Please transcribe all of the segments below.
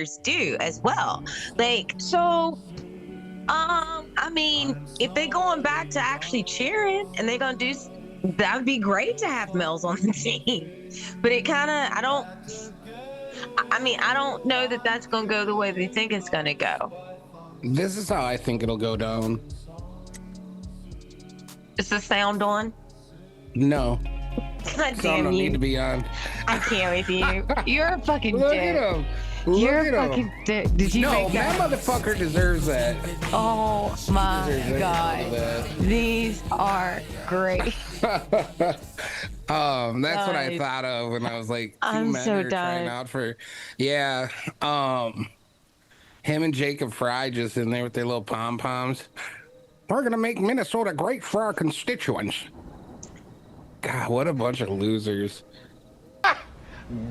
cheerleaders do as well. Like, so, I mean, if they going back to actually cheering and they gonna do, that would be great to have males on the team. But it kind of, I don't know that that's gonna go the way they think it's gonna go. This is how I think it'll go down. Is the sound on? No. God Sound damn don't you. need to be on. I can't with you. You're a fucking Look dick. at him. You're a Look at fucking him. dick. Did you No, make that that? motherfucker deserves that. Oh my Deserves God. that. These are great. That's what I Nice. thought of when I was like, 2 I'm men so are trying done. out for, yeah. Him and Jacob Fry just in there with their little pom poms. We're gonna make Minnesota great for our constituents. God, what a bunch of losers.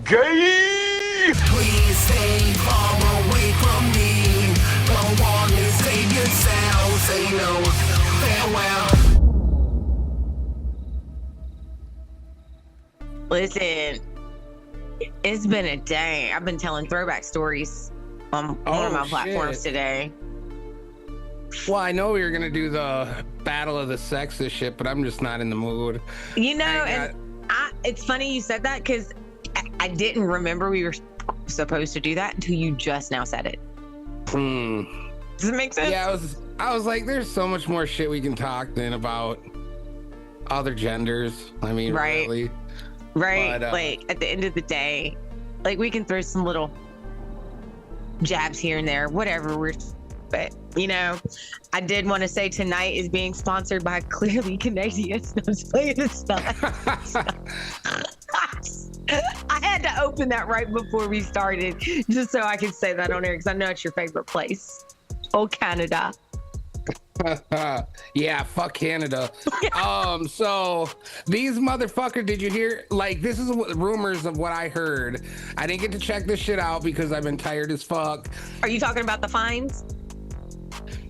Gay! Please stay far away from me. Don't want to save yourself. Say no, farewell. Listen, it's been a day. I've been telling throwback stories on one of my platforms shit. today. Well, I know we were gonna do the battle of the sexist shit, but I'm just not in the mood. You know, I it's funny you said that because I didn't remember we were supposed to do that until you just now said it. Does it make sense? Yeah, I was like, there's so much more shit we can talk than about other genders. I mean, Right. really. Right. But, like at the end of the day, like we can throw some little jabs here and there, whatever but you know, I did want to say tonight is being sponsored by Clearly Canadians. I'm just playing this stuff. I had to open that right before we started just so I could say that on air because I know it's your favorite place. Oh, Canada. Yeah, fuck Canada. So these motherfuckers, did you hear? Like, this is rumors of what I heard. I didn't get to check this shit out because I've been tired as fuck. Are you talking about the fines?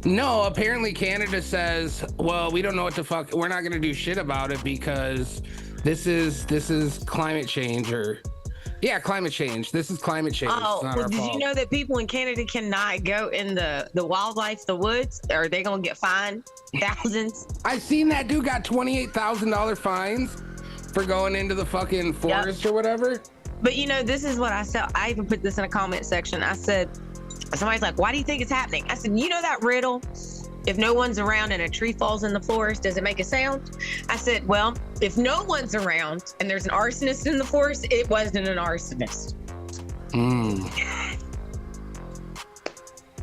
No, apparently Canada says, well, we don't know what the fuck. We're not gonna do shit about it because this is climate change climate change. This is climate change. Oh, It's not well, our did fault. you know that people in Canada cannot go in the wildlife, the woods? Are they gonna get fined thousands? I seen that dude got $28,000 fines for going into the fucking forest or whatever. But you know, this is what I said. I even put this in a comment section. I said, somebody's like, why do you think it's happening? I said, you know that riddle? If no one's around and a tree falls in the forest, does it make a sound? I said, well, if no one's around and there's an arsonist in the forest, it wasn't an arsonist.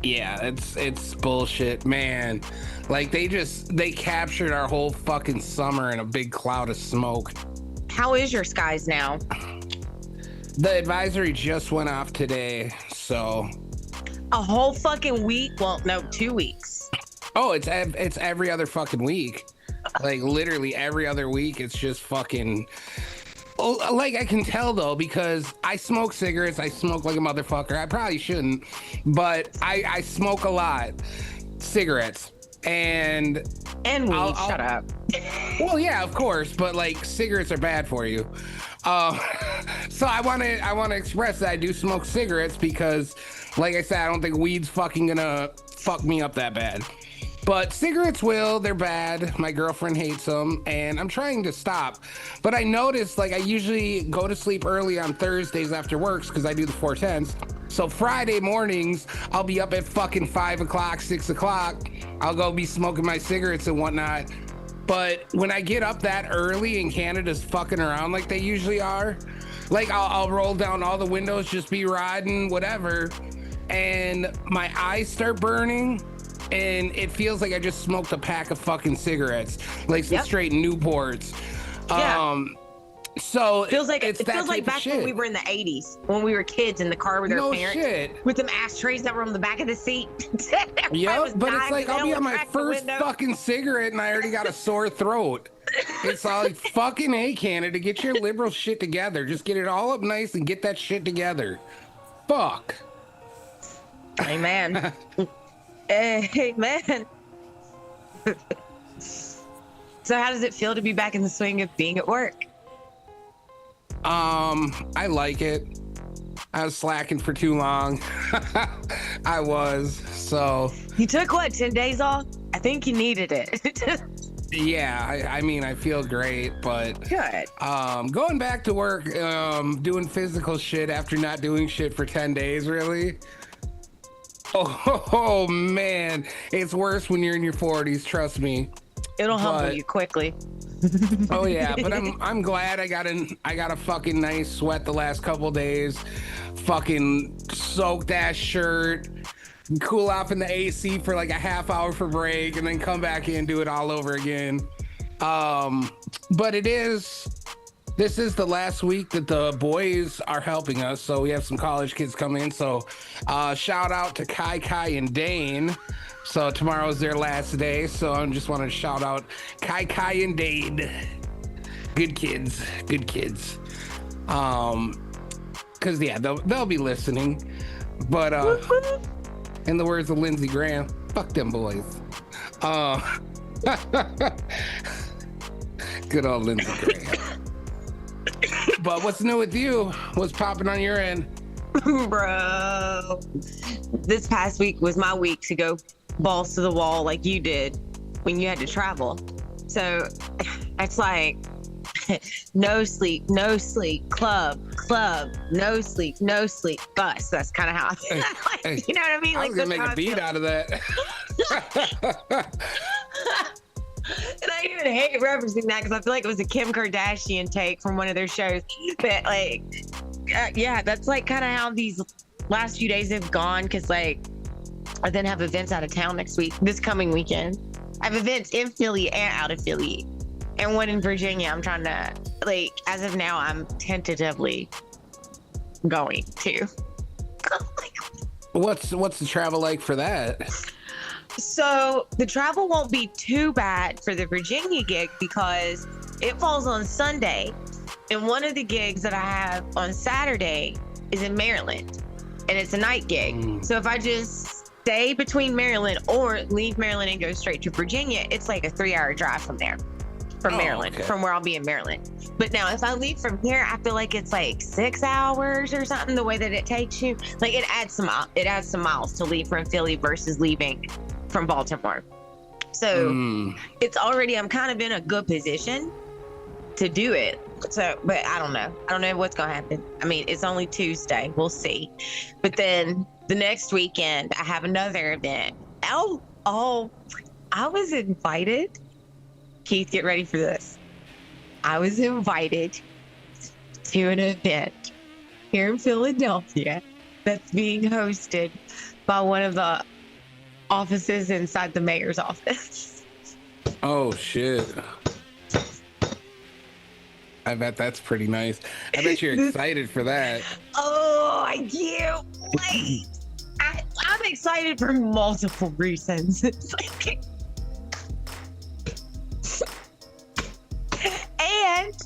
Yeah, it's bullshit, man. Like they captured our whole fucking summer in a big cloud of smoke. How is your skies now? The advisory just went off today, so. A whole fucking week? Well, no, 2 weeks. Oh, it's every other fucking week. Like literally every other week, it's just fucking. Oh, like I can tell though because I smoke cigarettes. I smoke like a motherfucker. I probably shouldn't, but I smoke a lot. Cigarettes and weed. Shut up. Well, yeah, of course, but like cigarettes are bad for you. So I want to express that I do smoke cigarettes because, like I said, I don't think weed's fucking gonna fuck me up that bad. But cigarettes will, they're bad. My girlfriend hates them, and I'm trying to stop. But I noticed, like, I usually go to sleep early on Thursdays after works because I do the 410s. So Friday mornings, I'll be up at fucking 5 o'clock, 6 o'clock. I'll go be smoking my cigarettes and whatnot. But when I get up that early and Canada's fucking around like they usually are, like, I'll roll down all the windows, just be riding, whatever, and my eyes start burning. And it feels like I just smoked a pack of fucking cigarettes, like some straight Newports. Yeah. So it feels like that back when we were in the 80s, when we were kids in the car with our parents, shit. with them ashtrays that were on the back of the seat. Yep, but it's like I'll be on my first fucking cigarette and I already got a sore throat. It's all like, fucking hey, Canada, get your liberal shit together. Just get it all up nice and get that shit together. Fuck. Amen. Amen. So how does it feel to be back in the swing of being at work? I like it. I was slacking for too long. I was. So You took what, 10 days off? I think you needed it. yeah, I mean, I feel great, but Good. going back to work, doing physical shit after not doing shit for 10 days, really? Oh, man, it's worse when you're in your 40s, trust me. It'll humble But- you quickly. Oh yeah, but I'm glad I got a fucking nice sweat the last couple days. Fucking soaked ass shirt, cool off in the AC for like a half hour for break, and then come back in and do it all over again. But this is the last week that the boys are helping us, so we have some college kids coming in. So shout out to Kai and Dane. So tomorrow's their last day, so I just wanted to shout out Kai and Dane. Good kids. Cause yeah, they'll be listening. But in the words of Lindsey Graham, fuck them boys. Good old Lindsey Graham. But what's new with you? What's popping on your end? Bro, this past week was my week to go balls to the wall like you did when you had to travel. So it's like no sleep, club, no sleep, bus. That's kind of how I feel. Like, you know what I mean? I Like, was gonna that's make how a I beat feel. out of that. And I even hate referencing that because I feel like it was a Kim Kardashian take from one of their shows. But like, yeah, that's like kind of how these last few days have gone. Because like, I then have events out of town this coming weekend. I have events in Philly and out of Philly, and one in Virginia. I'm trying to, like, as of now, I'm tentatively going to. What's the travel like for that? So the travel won't be too bad for the Virginia gig because it falls on Sunday. And one of the gigs that I have on Saturday is in Maryland, and it's a night gig. So if I just stay between Maryland or leave Maryland and go straight to Virginia, it's like a 3-hour drive from there, Maryland, okay. from where I'll be in Maryland. But now if I leave from here, I feel like it's like 6 hours or something, the way that it takes you. Like it adds some miles to leave from Philly versus leaving from Baltimore. So it's already, I'm kind of in a good position to do it. So, but I don't know what's gonna happen. I mean, it's only Tuesday, we'll see. But then the next weekend I have another event. I was invited. Keith, get ready for this. I was invited to an event here in Philadelphia that's being hosted by one of the offices inside the mayor's office. Oh shit. I bet that's pretty nice. I bet you're excited for that. Oh, I do. Like, I'm excited for multiple reasons. It's like, and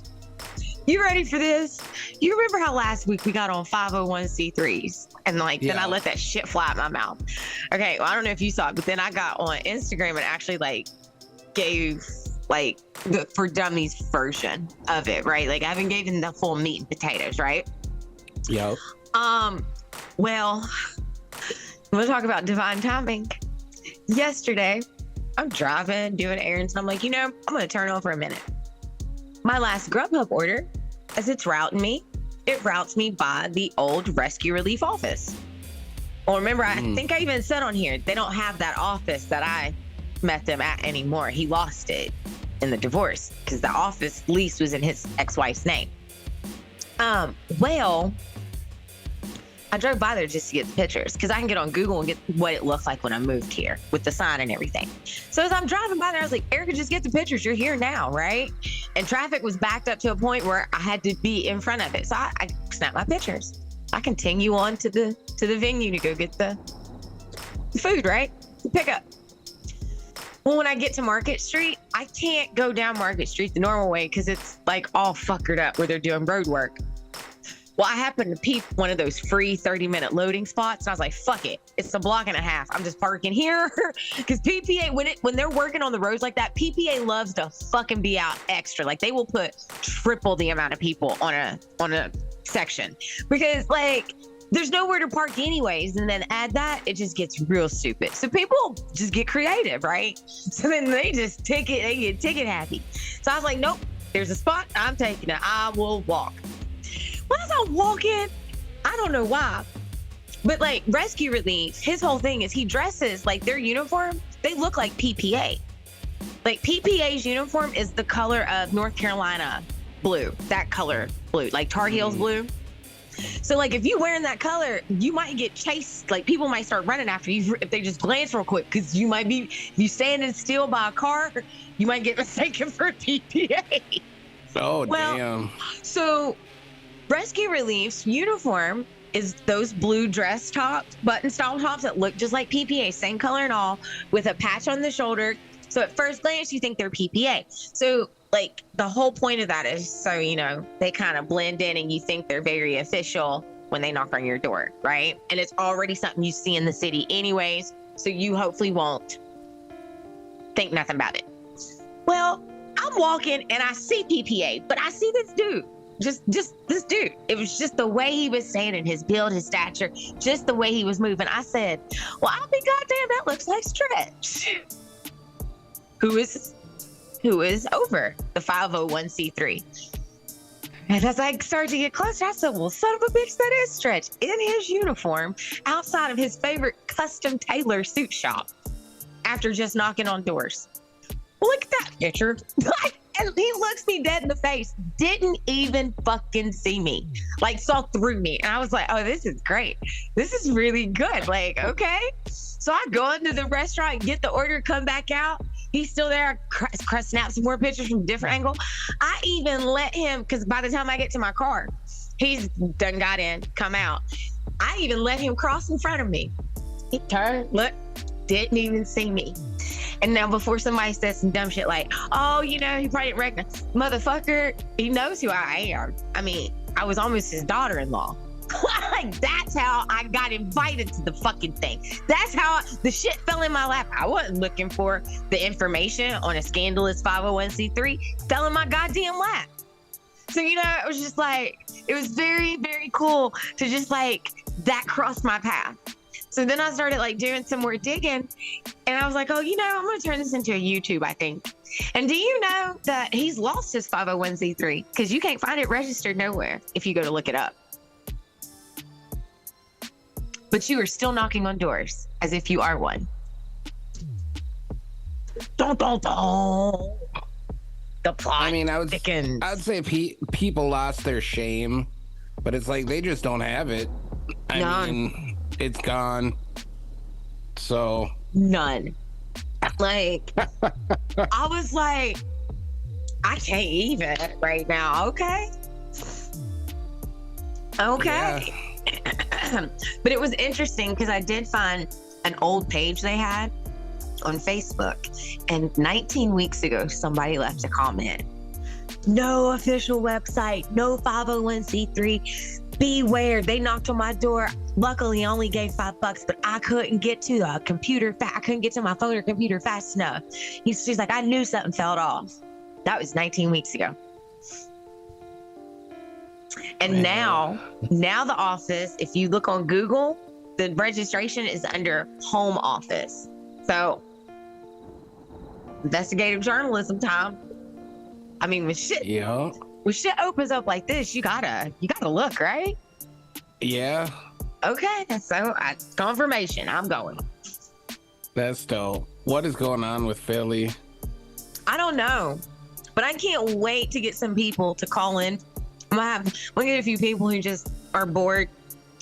you ready for this? You remember how last week we got on 501c3s and then I let that shit fly out my mouth. Okay, well, I don't know if you saw it, but then I got on Instagram and actually like gave like the For Dummies version of it, right? Like I haven't given the full meat and potatoes, right? Yo. Well, we'll talk about divine timing. Yesterday, I'm driving, doing errands, and I'm like, I'm gonna turn on for a minute. My last Grubhub order, as it's routing me, it routes me by the old Rescue Relief office. Well, remember, I think I even said on here, they don't have that office that I met them at anymore. He lost it in the divorce because the office lease was in his ex-wife's name. Well, I drove by there just to get the pictures because I can get on Google and get what it looked like when I moved here with the sign and everything. So as I'm driving by there, I was like, Erica, just get the pictures. You're here now, right? And traffic was backed up to a point where I had to be in front of it. So I snapped my pictures. I continue on to the venue to go get the food, right? The pickup. Well, when I get to Market Street, I can't go down Market Street the normal way because it's like all fuckered up where they're doing road work. Well, I happened to peep one of those free 30-minute loading spots, and I was like, fuck it. It's a block and a half. I'm just parking here. Because PPA, when they're working on the roads like that, PPA loves to fucking be out extra. Like, they will put triple the amount of people on a section. Because, like, there's nowhere to park anyways. And then add that, it just gets real stupid. So people just get creative, right? So then they get ticket happy. So I was like, nope, there's a spot, I'm taking it. I will walk. When as I'm walking, I don't know why, but like Rescue Relief, his whole thing is he dresses like their uniform, they look like PPA. Like PPA's uniform is the color of North Carolina blue, that color blue, like Tar Heels blue. So like if you wearing that color, you might get chased. Like people might start running after you if they just glance real quick, because you might be, if you standing still by a car, you might get mistaken for PPA. Oh, well, damn. So Rescue Relief's uniform is those blue dress tops, button style tops that look just like PPA, same color and all, with a patch on the shoulder. So at first glance, you think they're PPA. So like the whole point of that is so, you know, they kind of blend in and you think they're very official when they knock on your door, right? And it's already something you see in the city anyways, so you hopefully won't think nothing about it. Well, I'm walking and I see PPA, but I see this dude, just this dude. It was just the way he was standing, his build, his stature, just the way he was moving. I said, well, I'll be goddamn, that looks like Stretch. Who is over the 501c3. And as I started to get closer, I said, well, son of a bitch, that is Stretch in his uniform outside of his favorite custom tailor suit shop after just knocking on doors. Look at that picture. And he looks me dead in the face, didn't even fucking see me, like saw through me. And I was like, oh, this is great. This is really good. Like, okay. So I go into the restaurant, get the order, come back out. He's still there. I snap some more pictures from a different angle. I even let him, because by the time I get to my car, he's done got in, come out. I even let him cross in front of me. He turned, look, didn't even see me. And now before somebody says some dumb shit like, oh, you know, he probably didn't recognize, motherfucker, he knows who I am. I mean, I was almost his daughter-in-law. Like, that's how I got invited to the fucking thing. That's how the shit fell in my lap. I wasn't looking for the information on a scandalous 501c3. Fell in my goddamn lap. So, you know, it was just like, it was very, very cool to just like, that crossed my path. So then I started like doing some more digging, and I was like, oh, you know, I'm going to turn this into a YouTube, I think. And do you know that he's lost his 501c3 because you can't find it registered nowhere if you go to look it up. But you are still knocking on doors as if you are one. Dun, dun, dun. The plot. I mean, I would say people lost their shame, but it's like they just don't have it. I mean, it's gone. So none. Like, I was like, I can't even right now. Okay. Yeah. But it was interesting because I did find an old page they had on Facebook, and 19 weeks ago somebody left a comment. No official website, no 501c3. Beware, they knocked on my door. Luckily I only gave $5, but I couldn't get to the computer I couldn't get to my phone or computer fast enough. She's like, I knew something fell off. That was 19 weeks ago. And now the office, if you look on Google, the registration is under home office. So investigative journalism time. I mean, when shit opens up like this, you gotta look, right? Yeah. Okay, so confirmation. I'm going. That's dope. What is going on with Philly? I don't know, but I can't wait to get some people to call in. I'm gonna get a few people who just are bored,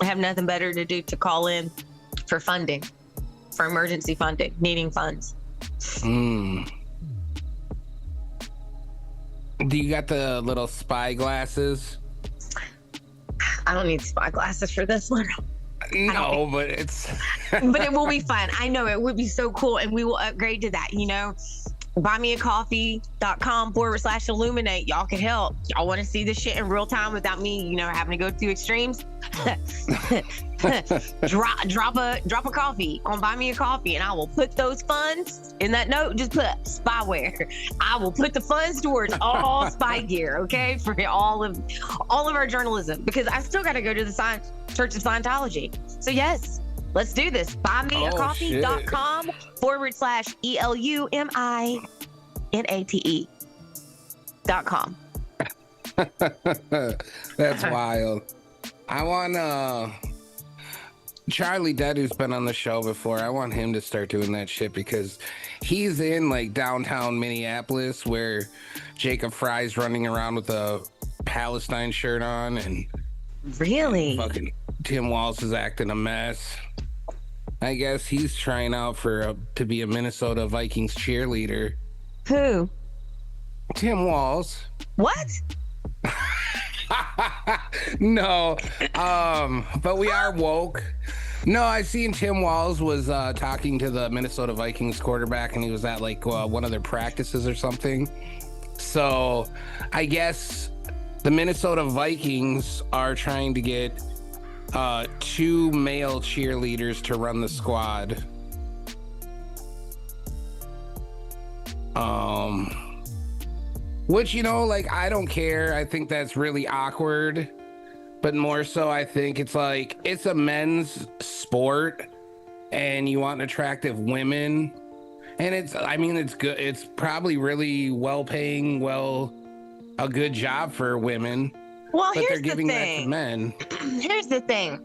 have nothing better to do, to call in for funding, for emergency funding, needing funds. Do you got the little spy glasses? I don't need spy glasses for this one. No, but it's... But it will be fun. I know it would be so cool, and we will upgrade to that, you know? buymeacoffee.com/illuminate. Y'all can help. Y'all want to see this shit in real time without me, having to go through extremes? drop a coffee on Buy Me a Coffee, and I will put those funds in that note. Just put spyware. I will put the funds towards all spy gear, okay, for all of our journalism, because I still got to go to the Church of Scientology. So yes, let's do this. buymeacoffee.com/ELUMINATE.com. That's wild. I want Charlie Dead, who's been on the show before. I want him to start doing that shit, because he's in like downtown Minneapolis where Jacob Fry's running around with a Palestine shirt on, and really fucking Tim Walz is acting a mess. I guess he's trying out to be a Minnesota Vikings cheerleader. Who? Tim Walz. What? No, but we are woke. No, I seen Tim Walz was talking to the Minnesota Vikings quarterback, and he was at like one of their practices or something. So I guess the Minnesota Vikings are trying to get 2 male cheerleaders to run the squad. Which, like, I don't care. I think that's really awkward. But more so, I think it's like, it's a men's sport and you want attractive women. And it's good. It's probably really well-paying, a good job for women. Well, but here's they're giving the that thing. to men. Here's the thing.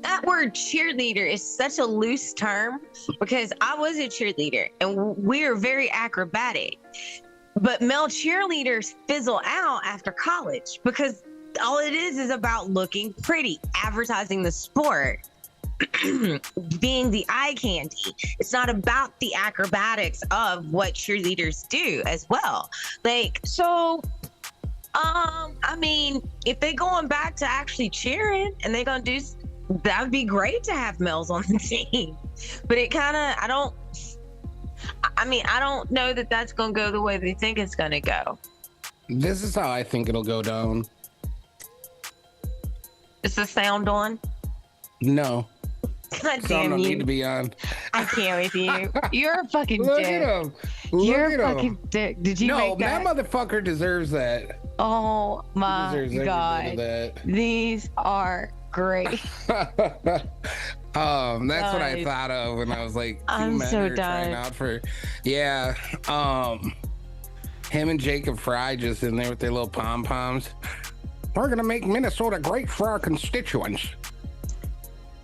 That word cheerleader is such a loose term, because I was a cheerleader and we're very acrobatic. But male cheerleaders fizzle out after college, because all it is about looking pretty, advertising the sport, being the eye candy. It's not about the acrobatics of what cheerleaders do as well. Like, so, if they going back to actually cheering and they gonna do, that would be great to have males on the team. But it kind of, I don't know that that's going to go the way they think it's going to go. This is how I think it'll go down. Is the sound on? No. God Sound damn don't you. need to be on. I can't with you. You're a fucking Look dick. at him. You're Look a at fucking him. dick. Did you No, make that? that motherfucker deserves that. Oh He my deserves every bit God. of that. These are great. That's what I Guys, thought of when I was like, 2 I'm men so are trying done. out for, yeah. Him and Jacob Fry just in there with their little pom poms. We're gonna make Minnesota great for our constituents.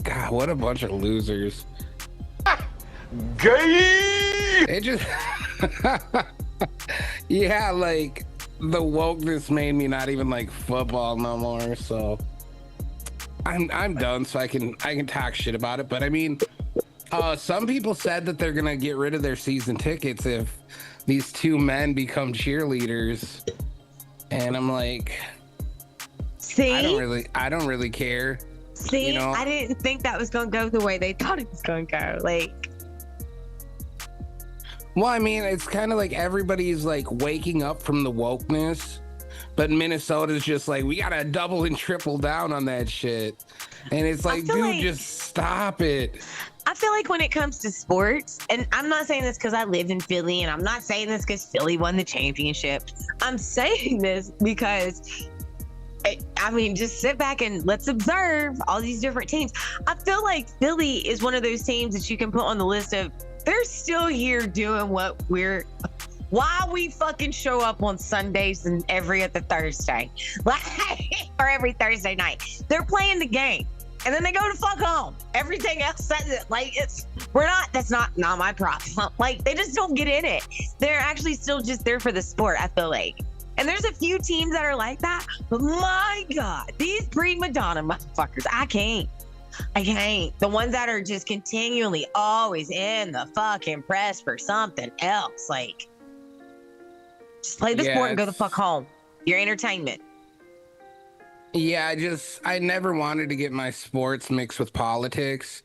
God, what a bunch of losers. Gay! It just, yeah, like the wokeness made me not even like football no more. So I'm done. So I can talk shit about it. But I mean, some people said that they're gonna get rid of their season tickets if these 2 men become cheerleaders, and I'm like, See? I don't really care. See, I didn't think that was going to go the way they thought it was going to go. Like, Well, I mean, it's kind of like everybody's like waking up from the wokeness, but Minnesota's just like, we gotta double and triple down on that shit. And it's like, feel dude, like- just stop it. I feel like when it comes to sports, and I'm not saying this because I live in Philly, and I'm not saying this because Philly won the championship. I'm saying this because, just sit back and let's observe all these different teams. I feel like Philly is one of those teams that you can put on the list of, they're still here doing why we fucking show up on Sundays and every other Thursday, or every Thursday night. They're playing the game. And then they go to fuck home. Everything else says it. That's not my problem. Like, they just don't get in it. They're actually still just there for the sport, I feel like. And there's a few teams that are like that. But my God, these prima donna motherfuckers, I can't. The ones that are just continually always in the fucking press for something else. Like, just play the sport and go the fuck home. Your entertainment. Yeah, I never wanted to get my sports mixed with politics.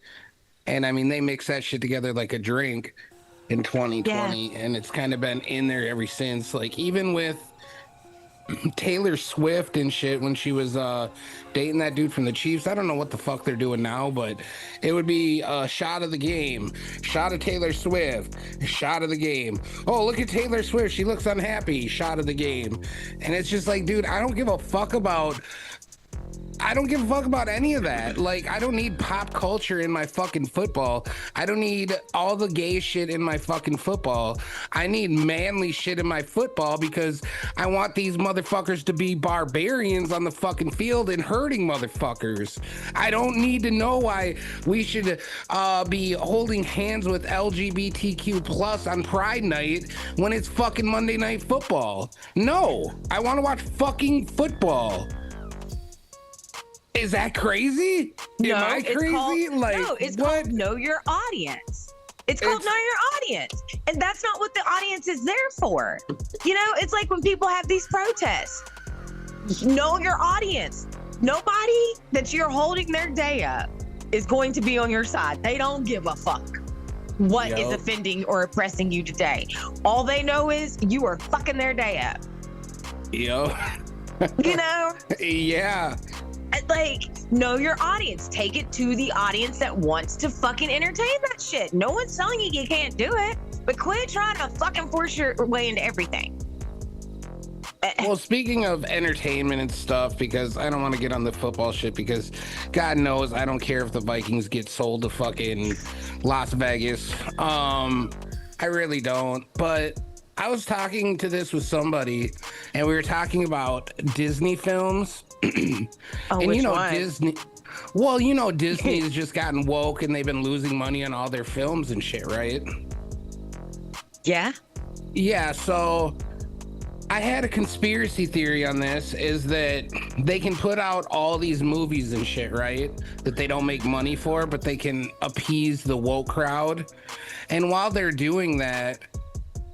And I mean, they mix that shit together like a drink. in 2020, and it's kind of been in there ever since. Like even with Taylor Swift and shit when she was dating that dude from the Chiefs. I don't know what the fuck they're doing now, but it would be a shot of the game, shot of Taylor Swift, shot of the game. Oh, look at Taylor Swift, she looks unhappy, shot of the game. And it's just like, dude, I don't give a fuck about any of that. Like, I don't need pop culture in my fucking football. I don't need all the gay shit in my fucking football. I need manly shit in my football because I want these motherfuckers to be barbarians on the fucking field and hurting motherfuckers. I don't need to know why we should be holding hands with LGBTQ plus on Pride Night when it's fucking Monday Night Football. No, I want to watch fucking football. Is that crazy? No, Am I crazy? It's called Know Your Audience. It's called Know Your Audience. And that's not what the audience is there for. You know, it's like when people have these protests. Know your audience. Nobody that you're holding their day up is going to be on your side. They don't give a fuck what is offending or oppressing you today. All they know is you are fucking their day up. Yo. You know? Yeah. Like, know your audience. Take it to the audience that wants to fucking entertain that shit. No one's telling you can't do it, but quit trying to fucking force your way into everything. Well, speaking of entertainment and stuff, because I don't want to get on the football shit, because God knows I don't care if the Vikings get sold to fucking Las Vegas. I really don't. But I was talking to this with somebody, and we were talking about Disney films. And you know one? Disney. Well, you know Disney's just gotten woke, and they've been losing money on all their films and shit, right? Yeah. Yeah. So I had a conspiracy theory on this: is that they can put out all these movies and shit, right? That they don't make money for, but they can appease the woke crowd. And while they're doing that,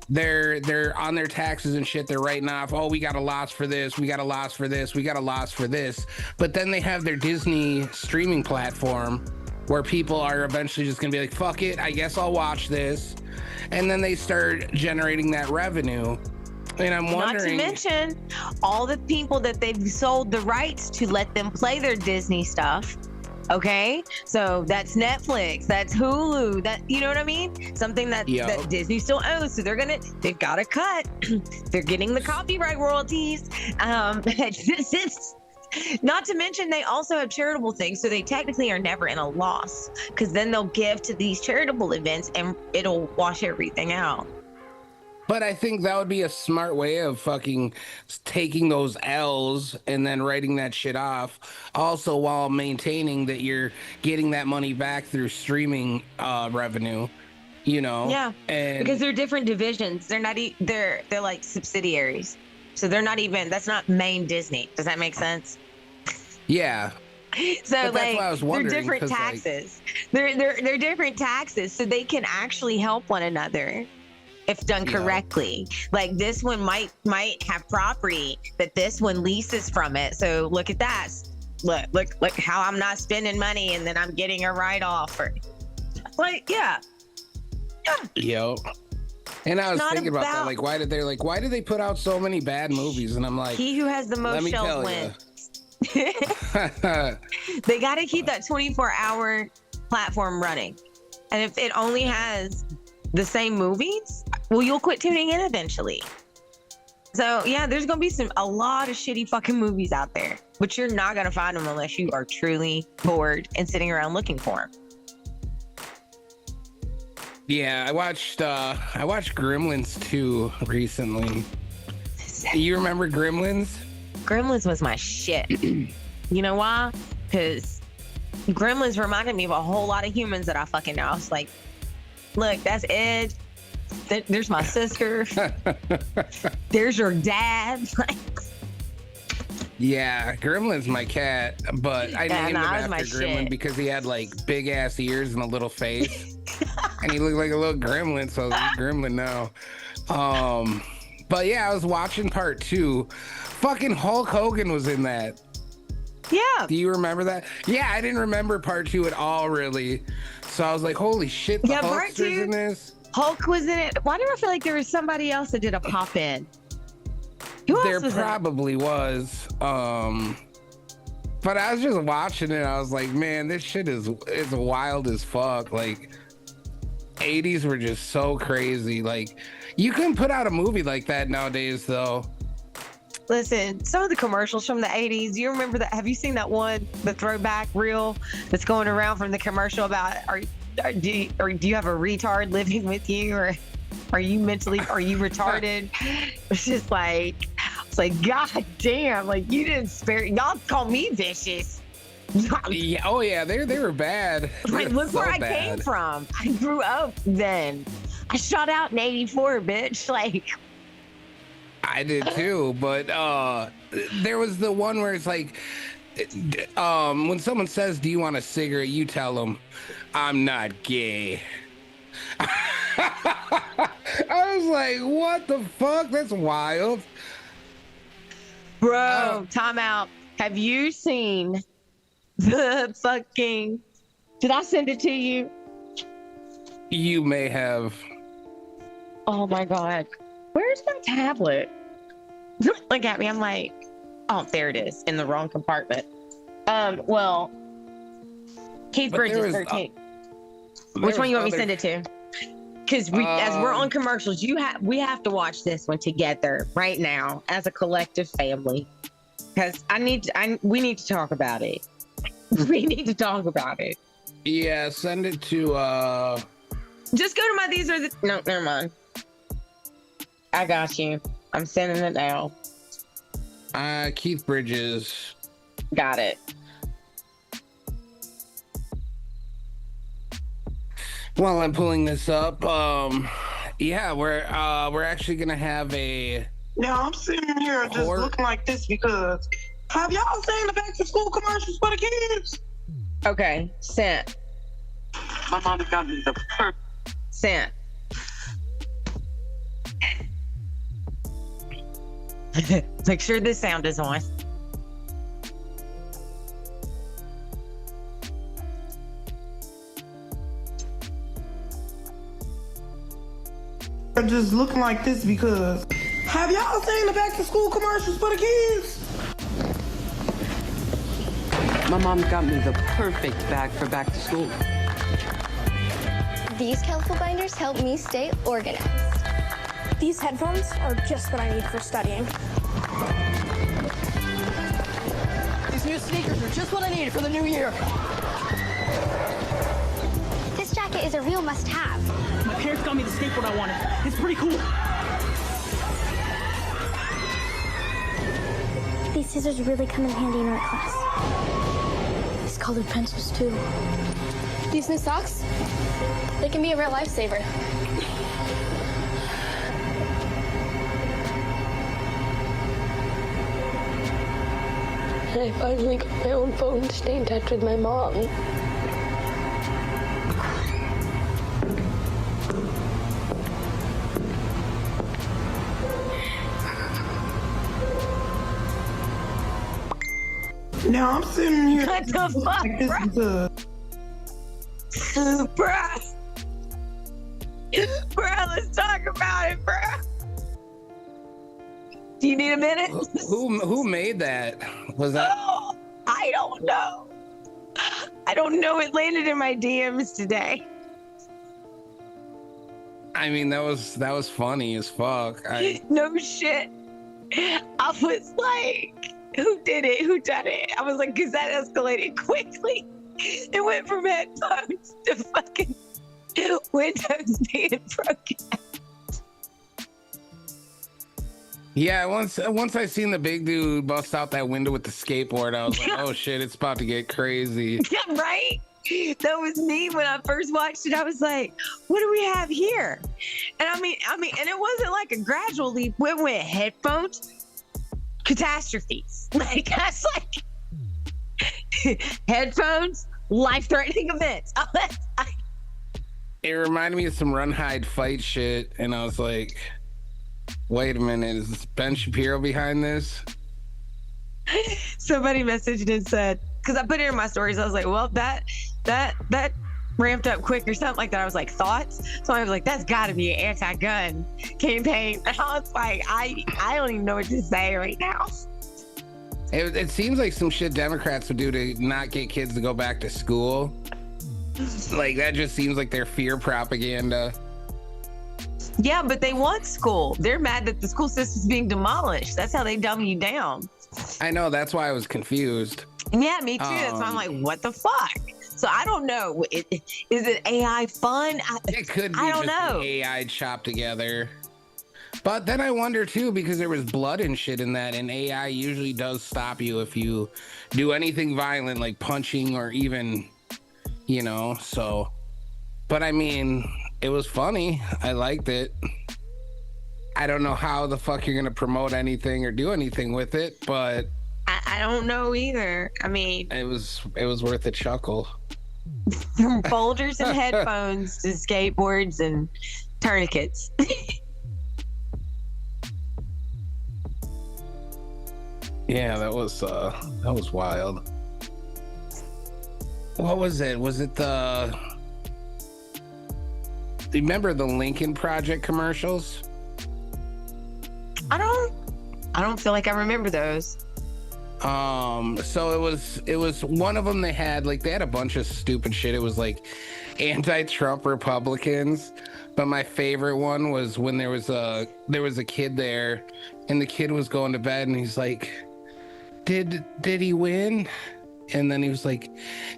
they're on their taxes and shit, they're writing off, oh, we got a loss for this, we got a loss for this, we got a loss for this. But then they have their Disney streaming platform where people are eventually just gonna be like, fuck it, I guess I'll watch this. And then they start generating that revenue. And I'm wondering, not to mention all the people that they've sold the rights to let them play their Disney stuff. Okay, so that's Netflix, that's Hulu, that, you know what I mean? Something that Disney still owns, so they've got to cut. They're getting the copyright royalties. Not to mention they also have charitable things, so they technically are never in a loss, because then they'll give to these charitable events and it'll wash everything out. but I think that would be a smart way of fucking taking those L's and then writing that shit off. Also, while maintaining that you're getting that money back through streaming revenue, you know? Yeah, and because they're different divisions. They're not, they're like subsidiaries. So they're not even, that's not main Disney. Does that make sense? Yeah. So like, they're different taxes. They're different taxes, so they can actually help one another if done correctly. Like this one might have property that this one leases from it. So look at that. Look how I'm not spending money and then I'm getting a write-off. Or like, yeah. Yo. And I was thinking about that, like, why did they put out so many bad movies? And I'm like, he who has the most shelf wins. They got to keep that 24-hour platform running. And if it only has the same movies, well, you'll quit tuning in eventually. So yeah, there's gonna be a lot of shitty fucking movies out there, but you're not gonna find them unless you are truly bored and sitting around looking for them. Yeah, I watched Gremlins 2 recently. You remember Gremlins? Gremlins was my shit. You know why? Because Gremlins reminded me of a whole lot of humans that I fucking know. I was like, look, that's Ed. There's my sister. There's your dad. Yeah, Gremlin's my cat, but I named him after Gremlin because he had like big ass ears and a little face. And he looked like a little gremlin, so he's Gremlin now. But yeah, I was watching part 2. Fucking Hulk Hogan was in that. Yeah. Do you remember that? Yeah, I didn't remember part 2 at all, really. So I was like, holy shit, the Hulkster's in this? Hulk was in it. Why do I feel like there was somebody else that did a pop in? Who There else was probably was. But I was just watching it. I was like, man, this shit is wild as fuck. Like, 80s were just so crazy. Like, you couldn't put out a movie like that nowadays, though. Listen, some of the commercials from the 80s, do you remember that? Have you seen that one, the throwback reel that's going around from the commercial about, do you have a retard living with you, or are you retarded? It's just like, it's like, God damn, like, you didn't spare, y'all call me vicious. Yeah, oh yeah, they were bad. Like, look So where I bad. came from. I grew up then. I shot out in 84, bitch. Like, I did too, but there was the one where it's like, when someone says, "Do you want a cigarette?" you tell them, "I'm not gay." I was like, "What the fuck? That's wild." bro, time out. Have you seen the fucking, did I send it to you? You may have. Oh my God. Where's my tablet? Look at me. I'm like, oh, there it is, in the wrong compartment. Well, Keith But there Bridges, was, 13. There Which one was you want me to other- send it to? Because as we're on commercials, we have to watch this one together right now as a collective family. Because we need to talk about it. We need to talk about it. Yeah, send it to. Just go to my, these are the, no, never mind. I got you. I'm sending it now. Keith Bridges. Got it. While I'm pulling this up, yeah, we're actually gonna have a. Yeah, I'm sitting here just Horror- looking like this because have y'all seen the back to school commercials for the kids? Okay, sent. My mom got me the perfect. Sent. Make sure this sound is on. I'm just looking like this because have y'all seen the back to school commercials for the kids? My mom got me the perfect bag for back to school. These colorful binders help me stay organized. These headphones are just what I need for studying. These new sneakers are just what I needed for the new year. This jacket is a real must-have. My parents got me the skateboard I wanted. It's pretty cool. These scissors really come in handy in art class. These colored pencils too. These new socks, they can be a real lifesaver. And I finally got my own phone to stay in touch with my mom. Now I'm sitting here What the just looking fuck, like this bro? because Bruh. Bruh, let's talk about it, bruh. Do you need a minute? Who made that? Was that? Oh, I don't know. I don't know. It landed in my DMs today. I mean, that was funny as fuck. No shit. I was like, who did it? Who done it? I was like, because that escalated quickly. It went from headphones to fucking windows being broken. Yeah, once I seen the big dude bust out that window with the skateboard, I was like, oh shit, it's about to get crazy. Yeah, right? That was me when I first watched it. I was like, what do we have here? And I mean, and it wasn't like a gradual leap. We went headphones, catastrophes. Like, that's like headphones, life-threatening events. It reminded me of some Run Hide Fight shit, and I was like, wait a minute, is Ben Shapiro behind this? Somebody messaged and said, because I put it in my stories, I was like, well, that ramped up quick or something like that. I was like, thoughts? So I was like, that's got to be an anti-gun campaign. And I was like, I don't even know what to say right now. It seems like some shit Democrats would do to not get kids to go back to school. Like, that just seems like their fear propaganda. Yeah, but they want school. They're mad that the school system's being demolished. That's how they dumb you down. I know, that's why I was confused. Yeah, me too. So I'm like, what the fuck? So I don't know. Is it AI fun? It could be I don't just know. AI chopped together. But then I wonder too, because there was blood and shit in that, and AI usually does stop you if you do anything violent, like punching or even, you know, so. But I mean, it was funny. I liked it. I don't know how the fuck you're gonna promote anything or do anything with it, but I don't know either. I mean, it was worth a chuckle. from folders and headphones to skateboards and tourniquets. Yeah, that was wild. What was it? Was it remember the Lincoln Project commercials? I don't feel like I remember those. So it was one of them. They had a bunch of stupid shit. It was like anti-Trump Republicans, but my favorite one was when there was a kid there, and the kid was going to bed, and he's like, did he win? And then he was like,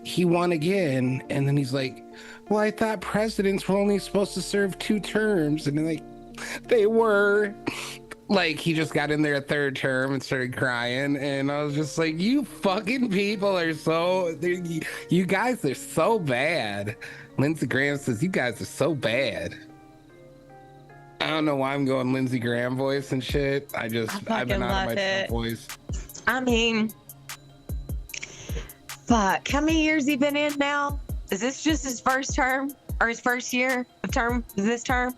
he won again. And then he's like, well, I thought presidents were only supposed to serve 2 terms. And then they were. Like, he just got in there a 3rd term and started crying. And I was just like, you fucking people are you guys are so bad. Lindsey Graham says, you guys are so bad. I don't know why I'm going Lindsey Graham voice and shit. I've been out of my Trump voice. I mean, fuck, how many years he been in now? Is this just his first term or his first year of term? Is this term?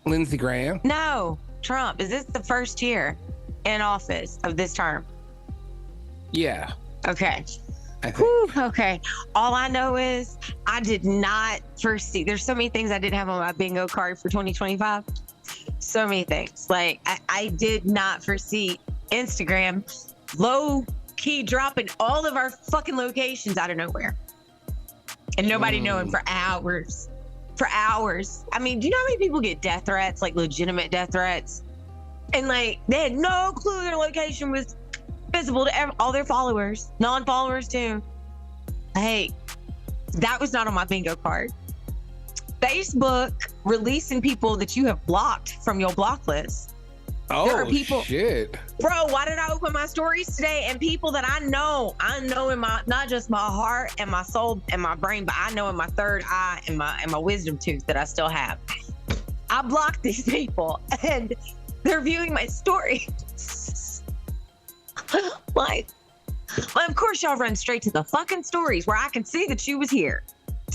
Lindsey Graham? No, Trump. Is this the first year in office of this term? Yeah. Okay. I think. Whew, okay. All I know is I did not foresee. There's so many things I didn't have on my bingo card for 2025. So many things. Like, I did not foresee Instagram low key dropping all of our fucking locations out of nowhere. And nobody knowing for hours. For hours. I mean, do you know how many people get death threats, like legitimate death threats? And like, they had no clue their location was visible to all their followers, non-followers too. Hey, that was not on my bingo card. Facebook releasing people that you have blocked from your block list. Oh, there are people, shit. Bro, why did I open my stories today? And people that I know in my, not just my heart and my soul and my brain, but I know in my third eye and my wisdom tooth that I still have. I blocked these people and they're viewing my stories. Like, well, of course y'all run straight to the fucking stories where I can see that you was here.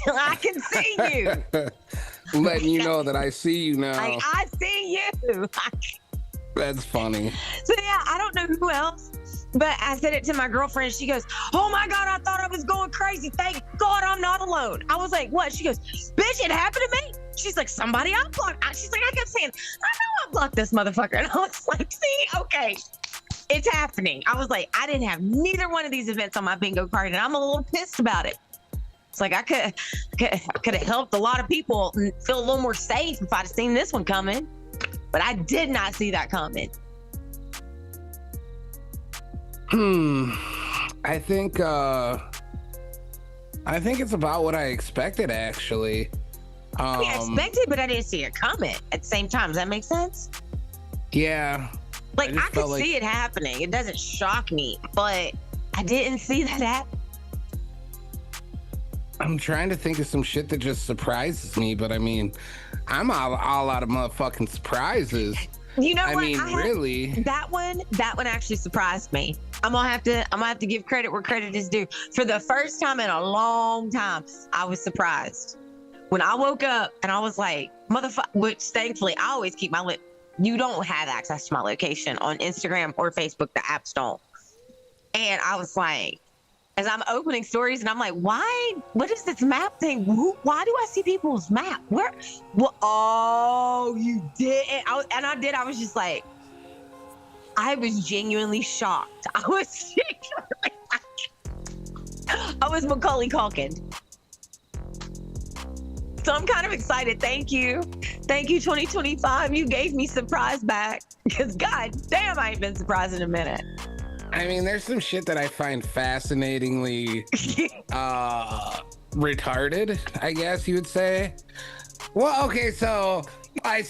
I can see you. Letting you know that I see you now. Like, I see you. That's funny. So yeah, I don't know who else, but I said it to my girlfriend. She goes, oh my God, I thought I was going crazy. Thank God I'm not alone. I was like, what? She goes, bitch, it happened to me. She's like, somebody I blocked. She's like, I kept saying, I know I blocked this motherfucker. And I was like, see, okay, it's happening. I was like, I didn't have neither one of these events on my bingo card, and I'm a little pissed about it. It's like I could have helped a lot of people and feel a little more safe if I'd have seen this one coming. But I did not see that coming. I think it's about what I expected, actually. I mean, I expected, but I didn't see it coming at the same time. Does that make sense? Yeah. Like, I could see it happening. It doesn't shock me, but I didn't see that happen. I'm trying to think of some shit that just surprises me, but I mean, I'm all out of motherfucking surprises. You know I what? mean, really? That one actually surprised me. I'm gonna have to give credit where credit is due. For the first time in a long time, I was surprised. When I woke up and I was like, motherfucker, which thankfully I always keep my you don't have access to my location on Instagram or Facebook, the apps don't. And I was like, as I'm opening stories, and I'm like, why? What is this map thing? Why do I see people's map? Where? Well, oh, you did. I was just like, I was genuinely shocked. I was Macaulay Culkin. So I'm kind of excited. Thank you. Thank you, 2025. You gave me surprise back. Because god damn, I ain't been surprised in a minute. I mean, there's some shit that I find fascinatingly retarded, I guess you would say. Well, okay, so you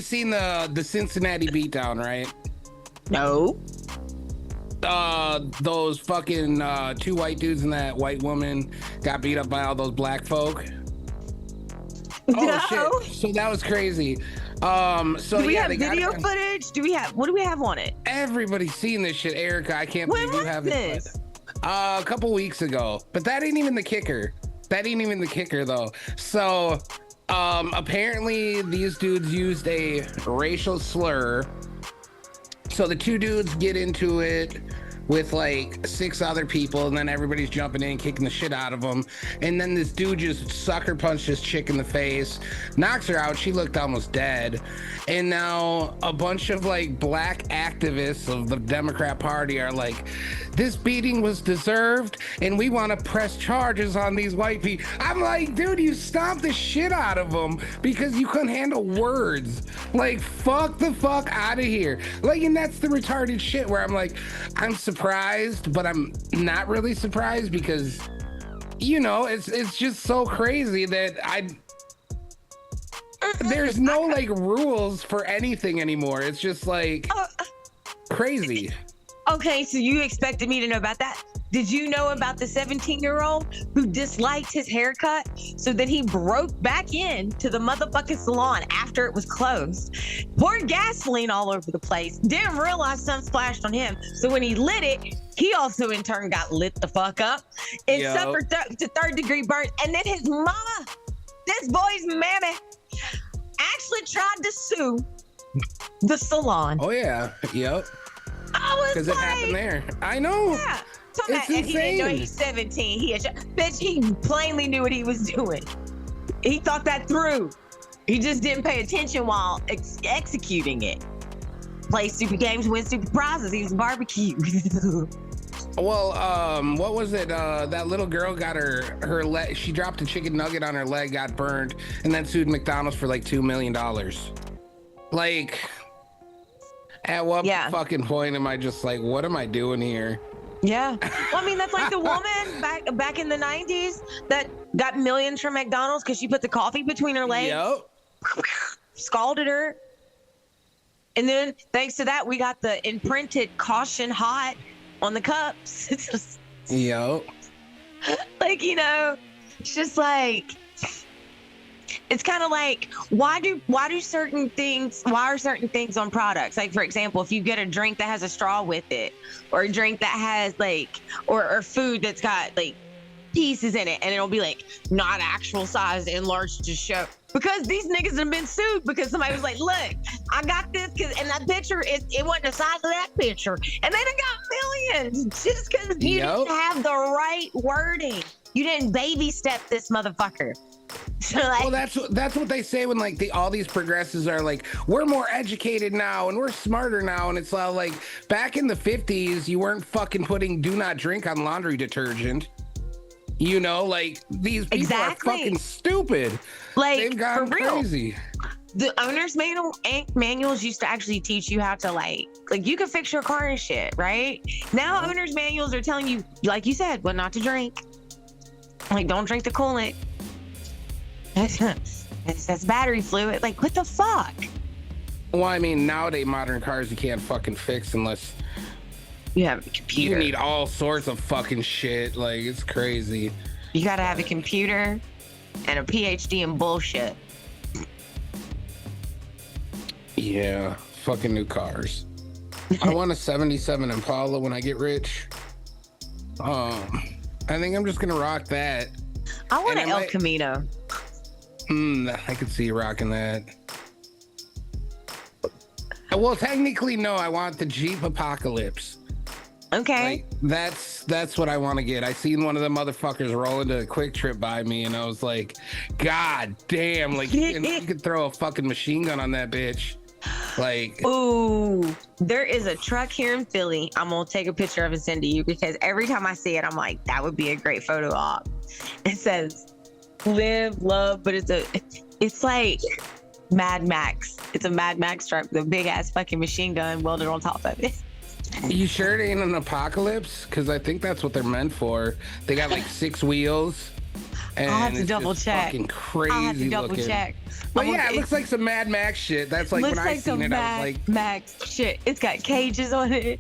seen the Cincinnati beatdown, right? No. Those fucking 2 white dudes and that white woman got beat up by all those black folk. Oh No. shit! So that was crazy. So do we yeah, have they video footage? What do we have on it? Everybody's seen this shit, Erica. I can't When believe you was haven't. this? A couple weeks ago, but that ain't even the kicker. Though. So apparently these dudes used a racial slur. So the 2 dudes get into it with like 6 other people, and then everybody's jumping in, kicking the shit out of them. And then this dude just sucker punched this chick in the face, knocks her out. She looked almost dead. And now a bunch of like black activists of the Democrat Party are like, this beating was deserved, and we want to press charges on these white people. I'm like, dude, you stomped the shit out of them because you couldn't handle words. Like, fuck the fuck out of here. Like, and that's the retarded shit where I'm like, I'm surprised, but I'm not really surprised because, you know, it's just so crazy that there's no like rules for anything anymore. It's just like crazy. Okay, so you expected me to know about that. Did you know about the 17-year-old who disliked his haircut? So then he broke back into the motherfucking salon after it was closed, poured gasoline all over the place, didn't realize something splashed on him. So when he lit it, he also in turn got lit the fuck up and suffered to 3rd-degree burn. And then his mama, this boy's mammy, actually tried to sue the salon. Oh yeah, yep. Because it happened there. I know. Yeah. It's And he didn't know insane. he's 17. Bitch, he plainly knew what he was doing. He thought that through. He just didn't pay attention while executing it. Play stupid games, win stupid prizes. He was barbecue. Well, what was it? That little girl got her leg. She dropped a chicken nugget on her leg, got burned, and then sued McDonald's for like $2 million. Like, at what fucking point am I just like, what am I doing here? Yeah. Well, I mean, that's like the woman back in the 90s that got millions from McDonald's because she put the coffee between her legs. Yep. Scalded her. And then thanks to that, we got the imprinted caution hot on the cups. Yep. Like, you know, it's just like, it's kind of like, why are certain things on products? Like, for example, if you get a drink that has a straw with it, or a drink that has like, or food that's got like pieces in it, and it'll be like not actual size, enlarged to show. Because these niggas have been sued because somebody was like, look, I got this, and that picture, it wasn't the size of that picture. And they done got millions just because you didn't have the right wording. You didn't baby step this motherfucker. So like, well, that's what they say when like all these progressives are like, we're more educated now and we're smarter now, and it's all like, back in the 50s, you weren't fucking putting do not drink on laundry detergent. You know, like, these people are fucking stupid. Like, they've gone for real. crazy. The owner's manuals used to actually teach you how to like you can fix your car and shit, right? Now owner's manuals are telling you, like you said, what not to drink. Like, don't drink the coolant. That's battery fluid. Like, what the fuck? Well, I mean, nowadays modern cars you can't fucking fix unless you have a computer. You need all sorts of fucking shit. Like, it's crazy. You gotta have a computer and a PhD in bullshit. Yeah, fucking new cars. I want a 77 Impala when I get rich. I think I'm just gonna rock that. I want an El Camino. I could see you rocking that. Well, technically, no. I want the Jeep Apocalypse. Okay. Like, that's That's what I want to get. I seen one of the motherfuckers roll into a Quick Trip by me, and I was like, God damn! Like you could throw a fucking machine gun on that bitch. Like, ooh, there is a truck here in Philly. I'm gonna take a picture of and send to you because every time I see it, I'm like, that would be a great photo op. It says, "Live, love," but it's like Mad Max. It's a Mad Max truck, the big ass fucking machine gun welded on top of it. you sure it ain't an apocalypse? Because I think that's what they're meant for. They got like 6 wheels. And I'll have to it's double just check. Fucking crazy I'll have to double looking. Check. But yeah, it looks like some Mad Max shit. That's like when I seen it, I was like, Max shit. It's got cages on it.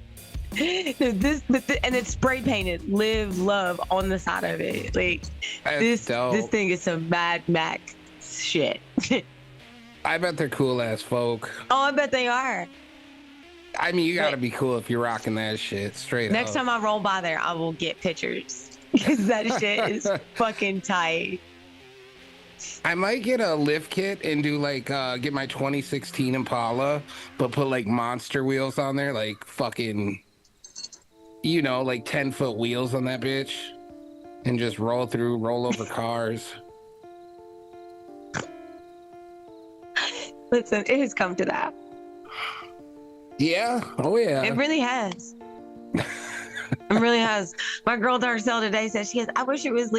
And it's spray painted "Live, Love" on the side of it. Like this thing is some Mad Max shit. I bet they're cool ass folk. Oh, I bet they are. I mean, you gotta be cool if you're rocking that shit straight Next up. time I roll by there, I will get pictures because that shit is fucking tight. I might get a lift kit and do like get my 2016 Impala, but put like monster wheels on there, like fucking, you know, like 10-foot wheels on that bitch, and just roll over cars. Listen, it has come to that. Yeah. Oh yeah. It really has. It really has. My girl Darcel today said, she goes, I wish you could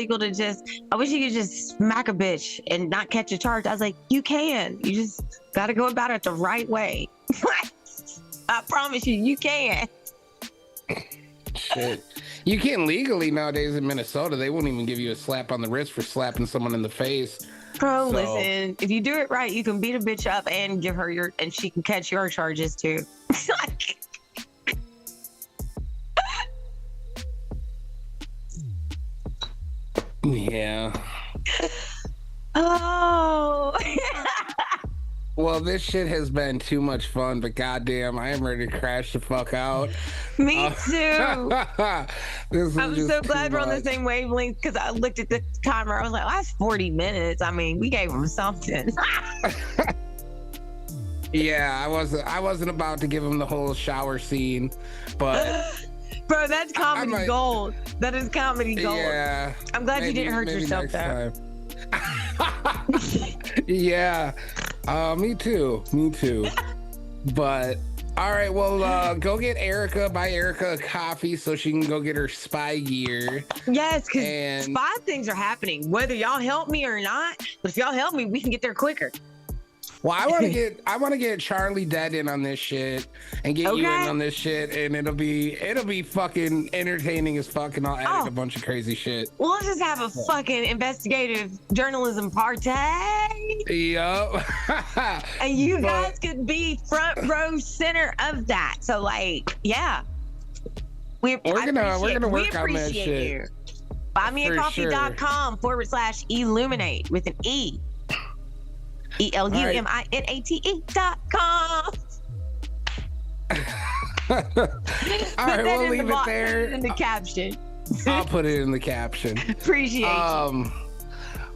just smack a bitch and not catch a charge. I was like, you can. You just got to go about it the right way. I promise you can. Shit. You can't legally nowadays in Minnesota. They won't even give you a slap on the wrist for slapping someone in the face. Bro, listen, if you do it right, you can beat a bitch up and give her and she can catch your charges too. Yeah. Oh. Well, this shit has been too much fun, but goddamn, I am ready to crash the fuck out. Me too. I'm so glad we're on the much. same wavelength because I looked at the timer. I was like, oh, that's 40 minutes. I mean, we gave them something. Yeah, I wasn't about to give him the whole shower scene, but bro, that's comedy gold. That is comedy gold. Yeah. I'm glad you didn't hurt yourself though. Yeah. Me too. But all right, well, go get Erica, buy Erica a coffee so she can go get her spy gear. Yes, because spy things are happening, whether y'all help me or not. But if y'all help me, we can get there quicker. Well, I want to get Charlie Dead in on this shit and get you in on this shit, and it'll be fucking entertaining as fuck, and I'll edit a bunch of crazy shit. Well, let's just have a fucking investigative journalism party. Yup. And you guys could be front row center of that. So like, yeah. We're gonna work on that shit. You. Buymeacoffee.com /illuminate with an E. ELUMINATE.com. All right, we'll leave it there. In the caption. I'll put it in the caption. Appreciate you.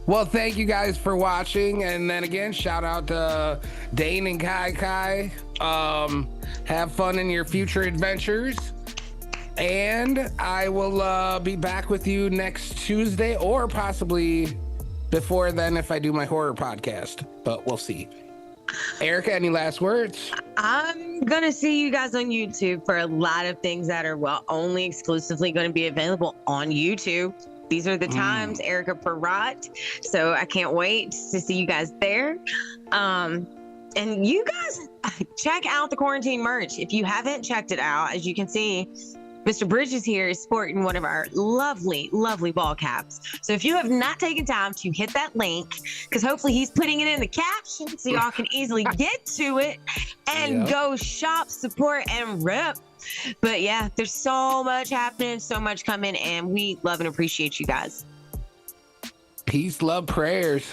Well, thank you guys for watching, and then again, shout out to Dane and Kai. Have fun in your future adventures, and I will be back with you next Tuesday, or possibly before then if I do my horror podcast, but we'll see. Erica, any last words? I'm gonna see you guys on YouTube for a lot of things that are only exclusively going to be available on YouTube. These are the times, Erica Perrott. So I can't wait to see you guys there. And you guys check out the quarantine merch. If you haven't checked it out, as you can see, Mr. Bridges here is sporting one of our lovely, lovely ball caps. So if you have not taken time to hit that link, because hopefully he's putting it in the caption so y'all can easily get to it and go shop, support, and rip. But yeah, there's so much happening, so much coming, and we love and appreciate you guys. Peace, love, prayers.